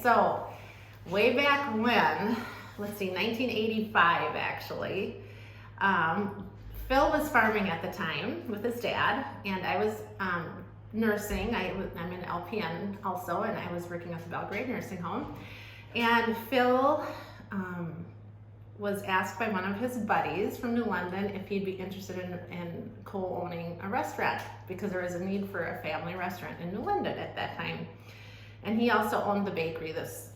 So, way back when, let's see, 1985 actually, Phil was farming at the time with his dad, and I was nursing. I'm an LPN also, and I was working at the Belgrade Nursing Home. And Phil was asked by one of his buddies from New London if he'd be interested in co-owning a restaurant, because there was a need for a family restaurant in New London at that time. And he also owned the bakery, this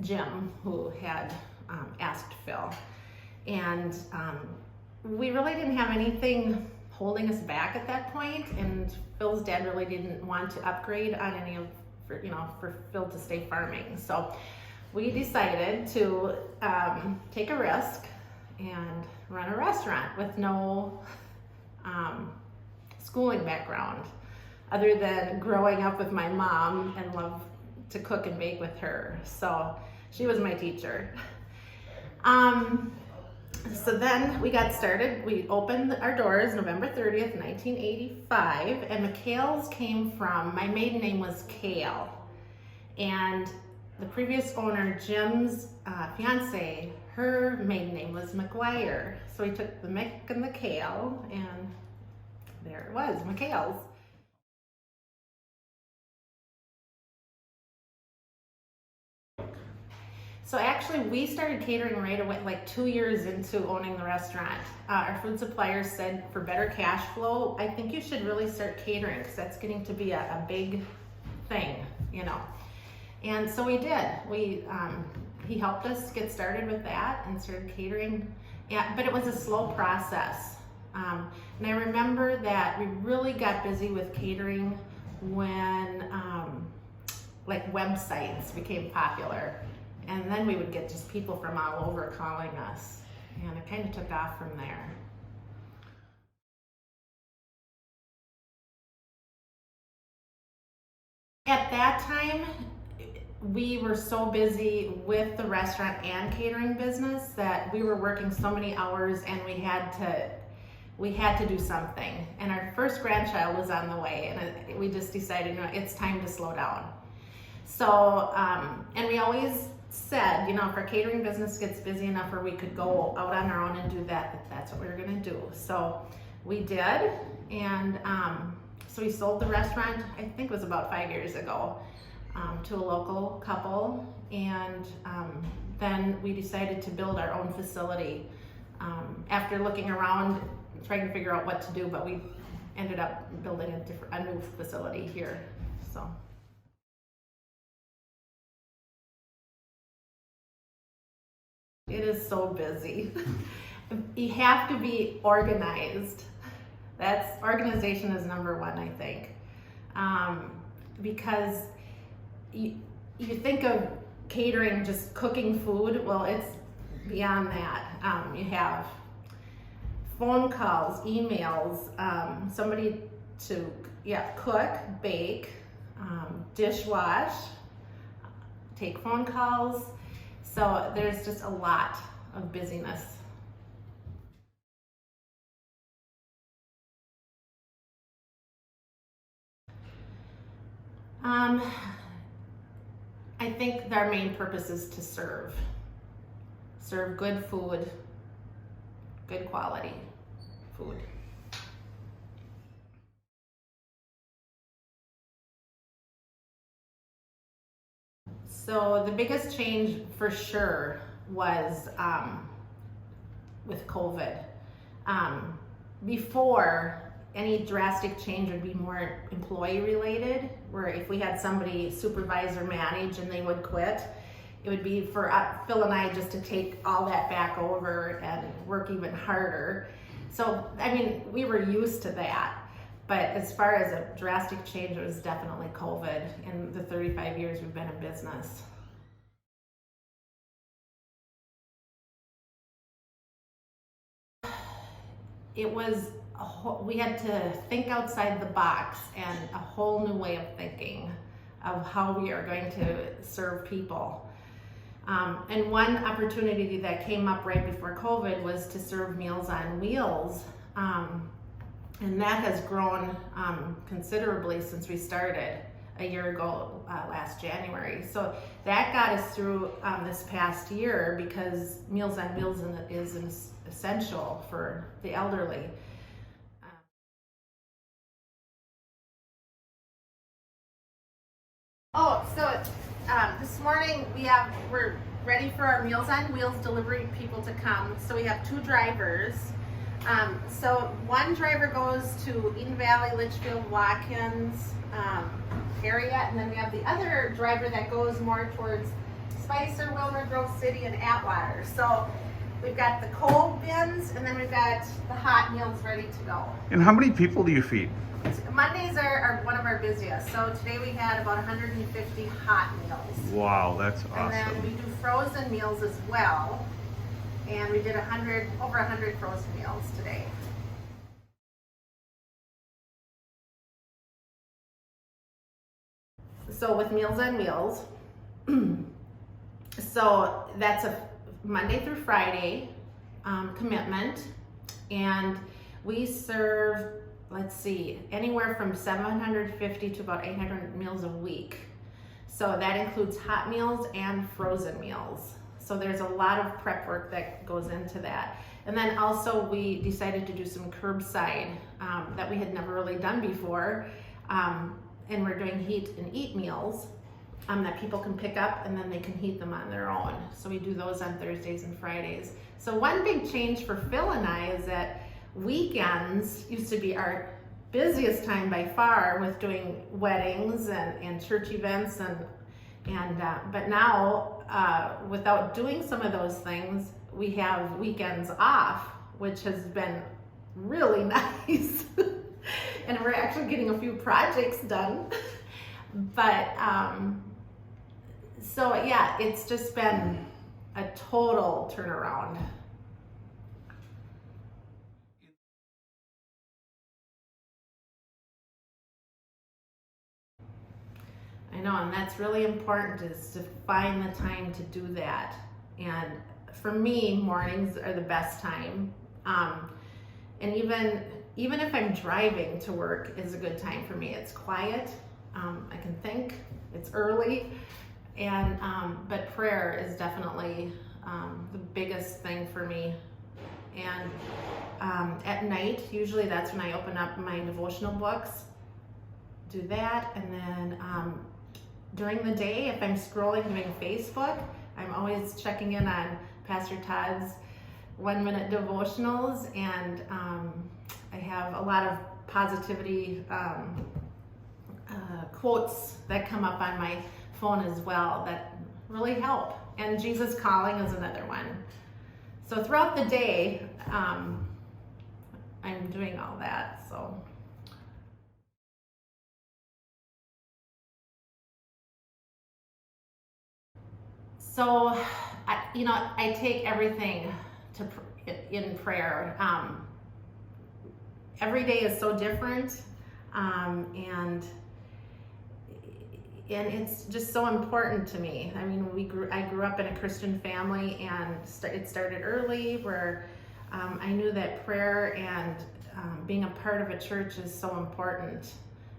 Jim, who had asked Phil. And we really didn't have anything holding us back at that point, and Phil's dad really didn't want to upgrade on any of, for Phil to stay farming. So we decided to take a risk and run a restaurant with no schooling background, other than growing up with my mom and love to cook and bake with her. So she was my teacher. So then we got started. We opened our doors November 30th, 1985, and McKales came from, my maiden name was Kale, and the previous owner, Jim's fiance, her maiden name was McGuire. So we took the Mick and the Kale, and there it was, McKales. So actually, we started catering right away, like 2 years into owning the restaurant. Our food suppliers said, for better cash flow, I think you should really start catering, because that's getting to be a big thing, And so we did. He helped us get started with that and started catering. Yeah, but it was a slow process. And I remember that we really got busy with catering when like websites became popular. And then we would get just people from all over calling us, and it kind of took off from there. At that time, we were so busy with the restaurant and catering business that we were working so many hours, and we had to do something. And our first grandchild was on the way, and we just decided, it's time to slow down. So, and we always said, if our catering business gets busy enough where we could go out on our own and do that, that's what we were gonna do. So we did, and so we sold the restaurant, I think it was about 5 years ago, to a local couple, and then we decided to build our own facility. After looking around, trying to figure out what to do, but we ended up building a new facility here, so. It is so busy. You have to be organized. Organization is number one, I think. Because you think of catering, just cooking food, well, it's beyond that. You have phone calls, emails, somebody to cook, bake, dishwash, take phone calls. So there's just a lot of busyness. I think our main purpose is to serve good food, good quality food. So the biggest change for sure was with COVID. Before, any drastic change would be more employee related, where if we had somebody supervise or manage and they would quit, it would be for Phil and I just to take all that back over and work even harder. So, we were used to that. But as far as a drastic change, it was definitely COVID in the 35 years we've been in business. It was, we had to think outside the box and a whole new way of thinking of how we are going to serve people. And one opportunity that came up right before COVID was to serve Meals on Wheels. And that has grown considerably since we started. a year ago last January. So that got us through this past year, because Meals on Wheels is essential for the elderly. This morning we're ready for our Meals on Wheels delivery people to come. So we have 2 drivers. So one driver goes to Eden Valley, Litchfield, Watkins area, and then we have the other driver that goes more towards Spicer, Wilmer, Grove City, and Atwater. So we've got the cold bins, and then we've got the hot meals ready to go. And how many people do you feed? Mondays are one of our busiest. So today we had about 150 hot meals. Wow, that's awesome. And then we do frozen meals as well. And we did over 100 frozen meals today. So with Meals on Wheels, so that's a Monday through Friday commitment, and we serve, let's see, anywhere from 750 to about 800 meals a week. So that includes hot meals and frozen meals. So there's a lot of prep work that goes into that. And then also we decided to do some curbside that we had never really done before. And we're doing heat and eat meals that people can pick up, and then they can heat them on their own. So we do those on Thursdays and Fridays. So one big change for Phil and I is that weekends used to be our busiest time by far with doing weddings and church events, but now without doing some of those things, we have weekends off, which has been really nice. And we're actually getting a few projects done. But so yeah, it's just been a total turnaround. I know, and that's really important, is to find the time to do that. And for me, mornings are the best time. And even if I'm driving to work is a good time for me. It's quiet, I can think, it's early, and but prayer is definitely the biggest thing for me. And at night, usually that's when I open up my devotional books, do that, and then during the day, if I'm scrolling doing Facebook, I'm always checking in on Pastor Todd's 1-minute devotionals, and I have a lot of positivity quotes that come up on my phone as well that really help. And Jesus Calling is another one. So throughout the day, I'm doing all that. So I take everything in prayer. Every day is so different, and it's just so important to me. I mean, I grew up in a Christian family, and it started early, where I knew that prayer and being a part of a church is so important.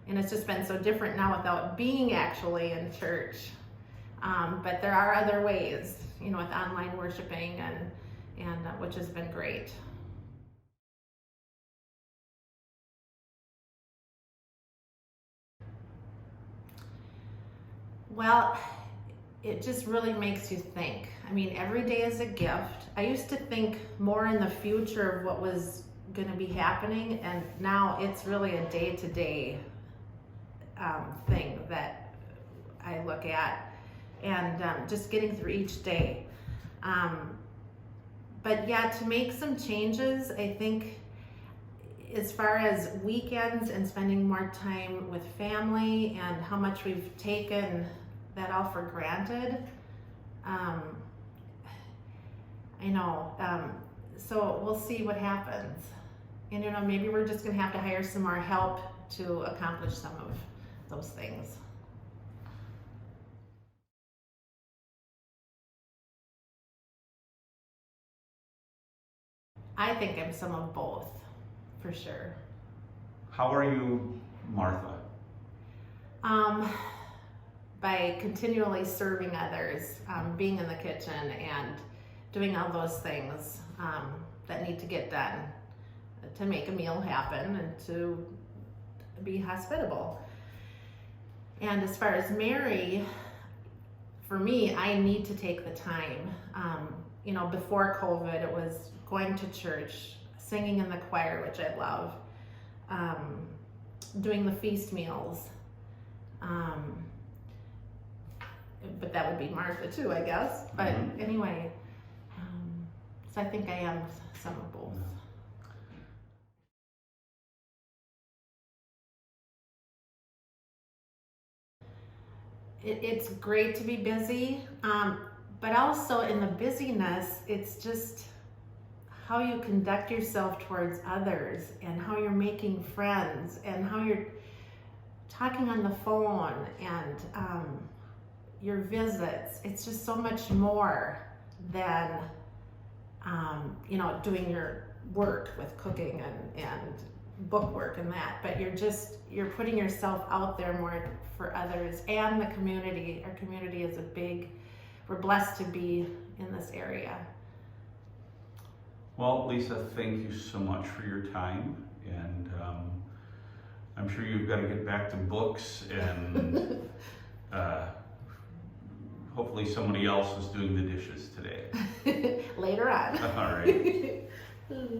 And it's just been so different now without being actually in church. But there are other ways, with online worshiping, and which has been great. Well, it just really makes you think. I mean, every day is a gift. I used to think more in the future of what was going to be happening, and now it's really a day-to-day thing that I look at, and just getting through each day. But yeah, to make some changes, I think as far as weekends and spending more time with family, and how much we've taken that all for granted, I know, so we'll see what happens. And maybe we're just gonna have to hire some more help to accomplish some of those things. I think I'm some of both, for sure. How are you, Martha? By continually serving others, being in the kitchen and doing all those things that need to get done to make a meal happen and to be hospitable. And as far as Mary, for me, I need to take the time. Before COVID, it was going to church, singing in the choir, which I love, doing the feast meals. But that would be Martha too, I guess. But anyway, so I think I am some of both. It's great to be busy, but also in the busyness, it's just how you conduct yourself towards others and how you're making friends and how you're talking on the phone and your visits. It's just so much more than doing your work with cooking and book work and that, but you're putting yourself out there more for others and the community. Our community is we're blessed to be in this area. Well, Lisa, thank you so much for your time, and I'm sure you've got to get back to books, and hopefully somebody else is doing the dishes today. Later on. All right.